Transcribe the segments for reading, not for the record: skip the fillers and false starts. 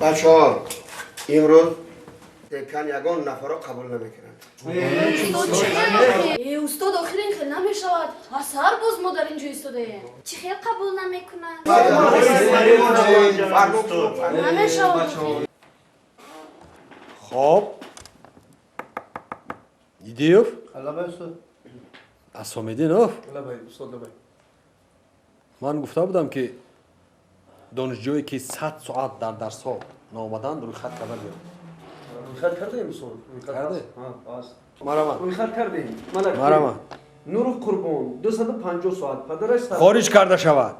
بچه‌ها امروز دکان یگان نفر را قبول نمیکنند. استاد آخر این خیلی نمیشود. اثر باز ما در اینجا ایستاده. چی خیلی قبول نمیکنند؟ نمیشود. خب دیدیوف؟ الله بای استاد. اسامیدین اف؟ الله بای استاد الله بای. من گفته بودم که دانشجویی که 100 ساعت در درس ها نامدن روی خط خبر بیارن. روی خط کرده استاد. کرده؟ ها است. مرحبا. روی خط کردیم. مرحبا. نور قربان 250 ساعت پدرش خارج کرده شود.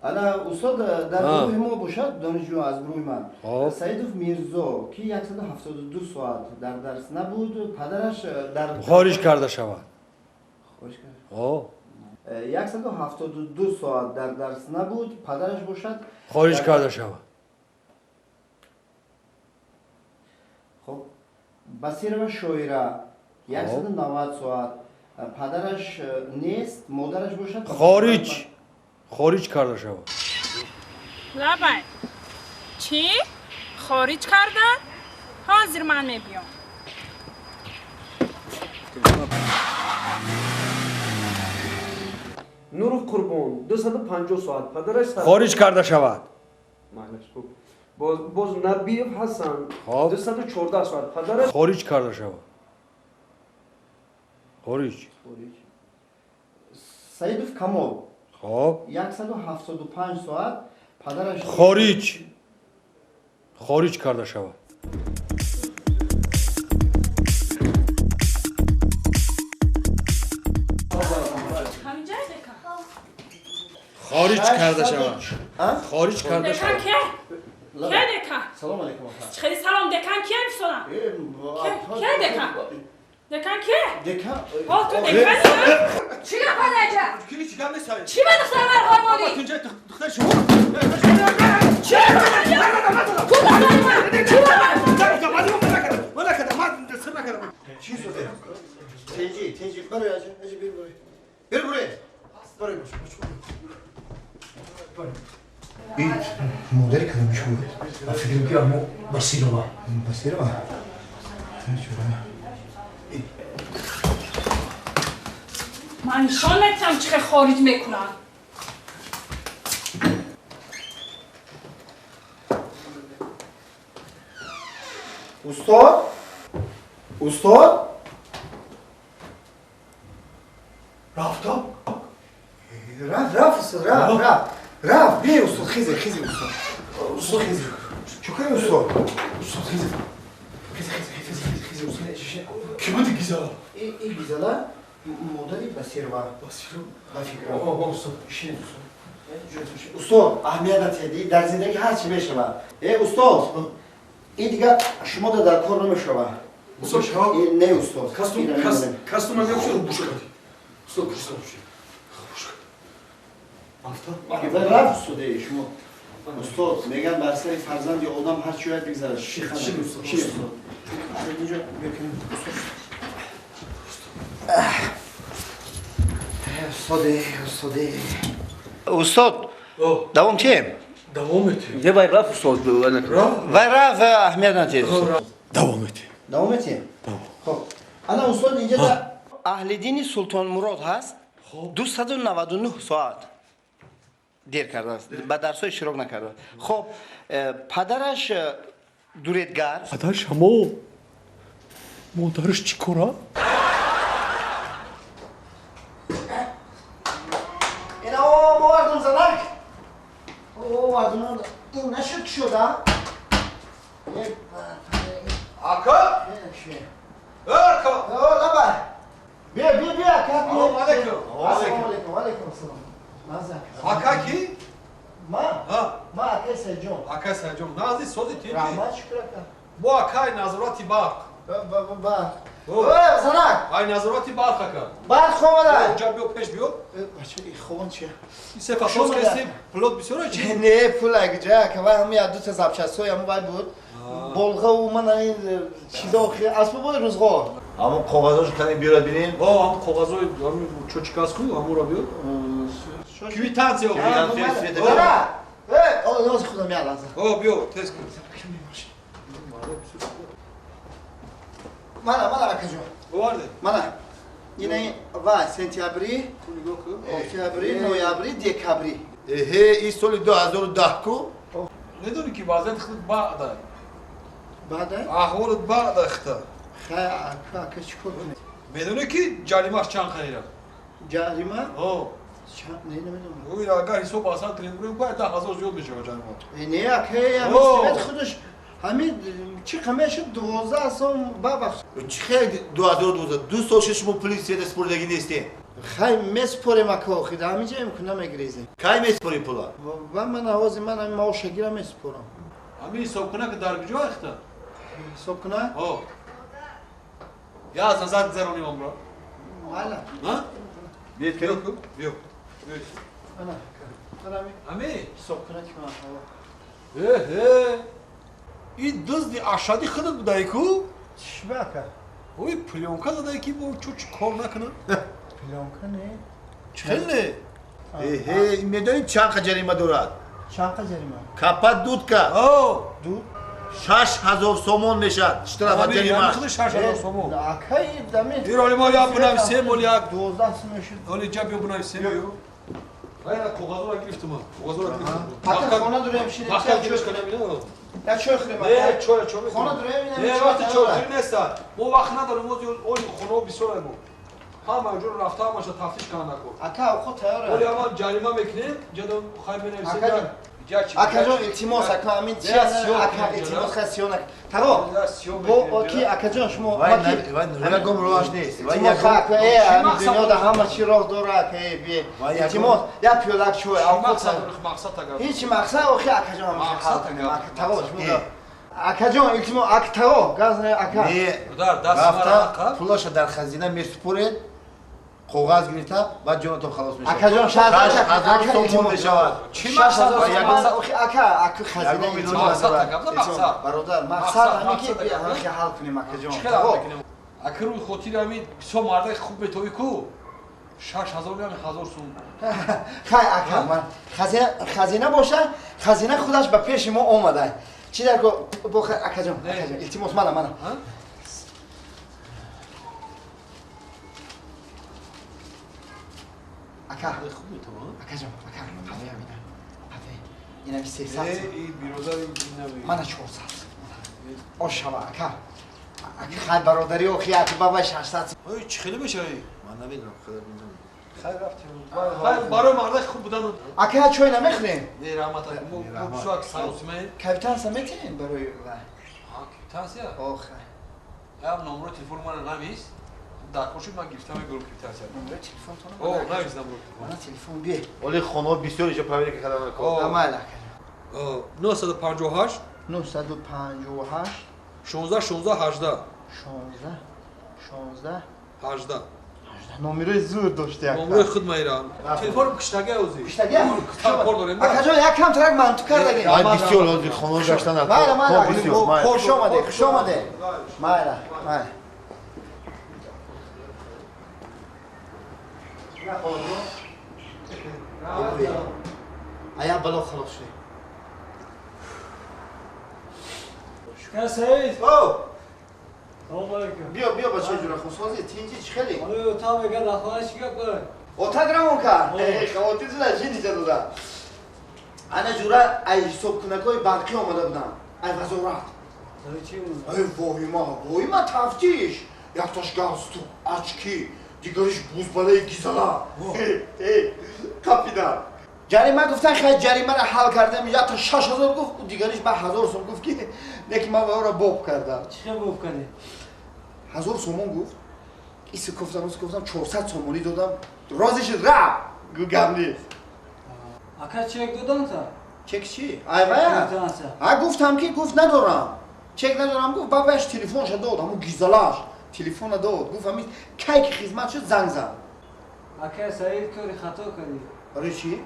انا استاد در گروه ما باشد دانشجو از گروه من سعیدوف میرزا که 172 ساعت در درس نبود پدرش در خارج کرده شود. خارج کرد 172 ساعت در درس نبود پدرش باشد خارج کرده شود. خب بصیر و شویره 190 ساعت پدرش نیست مادرش باشد خارج کرده شود. لبای چی؟ خارج کردن؟ حاضر من میبیام. نور قربان 250 ساعت پدرش خارج کرده شود. معنیش خوب. باز نبی حسن 214 ساعت پدرش خارج کرده شود. خارج. سعیدوف کمال خب 175 ساعت پدرش خارج کرده شود. خارج کرده شود. خارج کرده شود. دکان که؟ که دکان؟ سلام علیکم خیلی سلام دکان که میسونم؟ که دکان؟ دکان که؟ دکان تو دکان چی نپده چی من دختر من هارمونی؟ چی دختر من؟ چی شده؟ تنجی برو اجی برو این مدل کدوم شو بود؟ من فکر میکنم بسیرما من نشان نتم چه خارج میکنم. استاد رفت بیا استاد خیزی استاد چه کنی استاد خیزی کی بودی گیزالا؟ این گیزالا مادری بسیر و استاد اهمیت ندهی در زندگی هر چی بشه استاد این دیگه شما در کار نمیشه استاد نه استاد کاستوم هم نمیشه بوش کردی استاد بوش کردی رفت استاد شما استاد میگن بر سر فرزند یا آدم هر چی باید بگذاره چی استاد اینجا بکنیم استاد دوام چیه؟ دوامتی یه باید رفت استاد و رفت اهمیت ندهی دوامتی خب انا استاد اینجا در اهل دین سلطان مراد هست 299 ساعت دیر کرده است به درسای اشتراک نکرده خب پدرش دوریدگر پدرش همو مادرش چی کاره؟ اینا مردم زنک مردم این نشد شده آکا لبا بیا سلام علیکم علیکم سلام آکا کی؟ ما اکای سجون آکا سجون نازی سوزی تیجی رحمت شکر اکا بو آکای نظراتی باق زنک آی نظراتی باق اکا بعد خوامده اونجا بیو پیش بیو بچه ای خوان چیه؟ این سفا شوز کسی پلوت بسیاره چی؟ نه پول اگه جا که من همی دو تا زبچستوی همون باید بود بلغه و من این چیزا خیلی اسبه بود روزگاه اما کاغذاش کنی بیارد بینیم هم کاغذای همین چوچکاس کو همون را بیار کویتانسیا ناز خودم یه لحظه خب بیا تست کن. منم اکا جون بوارده. منم اینه وای سنتیابری اکتبری نویابری دکابری هی این سال 2010 کو ندونی که وضعیت خود بعده. بعده احوالت بعده اخته. خیلی اکا چیکار کنه بدونه که جریمه‌اش چند خیره. جریمه آه. چند نه نمیدونم او این اگر حساب آسان تریمون باید 10,000 زیاد بشه جریمه. نه اکا همین خودش همین چی کمیش 12 سال بابخش چی خیلی 2012 دو سال شما پلیس یه سپردگی نیستی خیلی مسپورم اکا خیلی همینجا میکنم اگریزه کی میسپری پولا و من آوازی من همین ماو شگیرم مسپورم همین حساب کنه که در کجا اخته. حساب کنه آه. یا از نظر زرونی عمره. حالا ها؟ بیت بیا کنی کن. بیا. انا همین. حساب کنه که من این دزدی اشادی خودت بودایی کو؟ چی باکه اوی پلیونکا دادایی که با چوچ کار نکنه؟ پلانکا نه خیلی. هی میدونی چند جریمه دارد چند جریمه کپت دود که آه. دو 6000 سومون میشد اشتراف جریمه خودش 6,000 سومو. اکای دمی ایرانی مال یا بنویسه مال یا 12 سمشید ولی جا بیا بنویسه بیا. hayır kogazı var giriftim ha. Kogazı var giriftim. Hatta kona durayım şimdi. Bakka giriş kanı bile o. Ya çökürüm. Ne çoğu çoğu. Kona durayım yine. Ne vakti çoğu neyse. Bu vakına da o diyor o konu bir sonra bu. Ha mecbur rafta ama işte taftiş kanına ko. Aka oku tayar. Öyle ama carima bekleyin. Cadon kaybeden hepsi Aka Akajon iltimos aka amin çiyan aka iltimos khasiyonak. Tamam. Bu okey akajon şumo. vay ne gom roş neyse vay İltimos aka yani dünyada hamma şey roh doğru aka bir iltimos yapıyorlar şu maksat maksat aga. hiç maksat okey akajon Maksat aga. Tamam şumo. Akajon iltimos aka tamam gaz ne aka. ne Udar das rafta pulaşa در خزینه میسپرید کاغذ گرفته بعد جونتون خلاص میشه akajon şahzade 6000 سومون میشود Çi maksat okey aka khazine maksat aga. Maksat. برادر مقصد همین که بیا همین که حل کنیم اکا چیکار میکنیم؟ اگر روی خاطر همین سو مرد خوب به توی کو 6000 یا 1000 سوم. خیلی اکا من خزینه باشه خزینه خودش به پیش ما اومده چی در کو بخ اکا جان التماس منم اکا خوبی تو ها؟ اکا جان اکا پاوی میدم پاوی اینا 300 ای برادر این من 400 آشوا اکا خیلی برادری و خیاطی بابا 600 ای چی خیلی میشه ای؟ من نمیدونم خدا میدونم خیلی رفتیم. خیلی برای مرد خوب بودن. اکا چوی نمیخوریم نه رحمت الله. مو شو سلامتی. کاپیتان سمتین برای ها تاسیا. آخ یا نمره تلفن من نمیز. داخوشی من گرفتم گروه تاسیا. نمره تلفن تو اوه نمیز نمره. من تلفن بیه ولی خانه بسیار اینجا پاوری که خدمت آه. کنم عمل 958 958 16 16 18 18 نمره زور داشته نمره خود ایران تلفن کشتگی اوزی کشتگی کار داریم اکا جان یک کم ترک من تو کردگی وای بسیار از خانه گشتن از مایلا خوش آمده مایلا ایا بلا خلاص شد شکر سعید سلام علیکم بیا بچه جون خصوصی تینجی چی خیلی حالا اتاق بگه داخلش چیکار کنه اتاق رمون کن خواتیز نشین دیجا داده انا جورا ای حساب کنکای بانکی آمده بودم ای وزارت داری چی مونه؟ ای وای ما تفتیش یک تاش گاز تو اچکی دیگرش بوزباله گیزالا کپیدم جریمه گفتن خیلی جریمه را حل کردم یا تا 6000 گفت و دیگرش به 1000 سوم گفت که نکی ما او را باب کردم چی باب کنی؟ 1000 سومون گفت ایسی گفتم 400 سومونی دادم رازش رب گم نیست اکا چک دادن تا؟ چک چی؟ ای گفتم که گفت ندارم چک ندارم گفت باباش تلفنش داد همون گیزالاش تلفن داد گفت همین کی خدمت شد زنگ زد اکا سعید کاری خطا کردی برای چی؟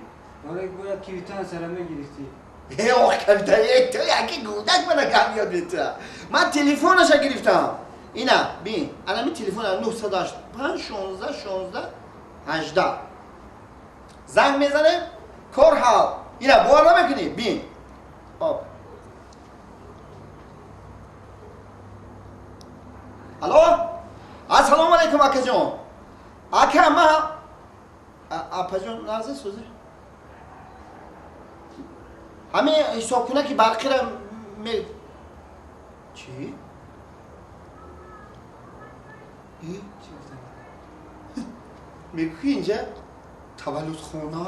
برای باید کیویتان سرمه گرفتی ای آخ کبیتا یک تو یکی گودک منو کم یاد بیتا من تلفنش گرفتم اینا بین الان این تلفن 985 16 16 18 زنگ میزنه کار حال اینا باور نمیکنی بین خب الو السلام علیکم اکا جون اکا ما اپا جون نازه سوزه همین حساب کنه که برقی را می چی؟ میگوی اینجا تولد خونه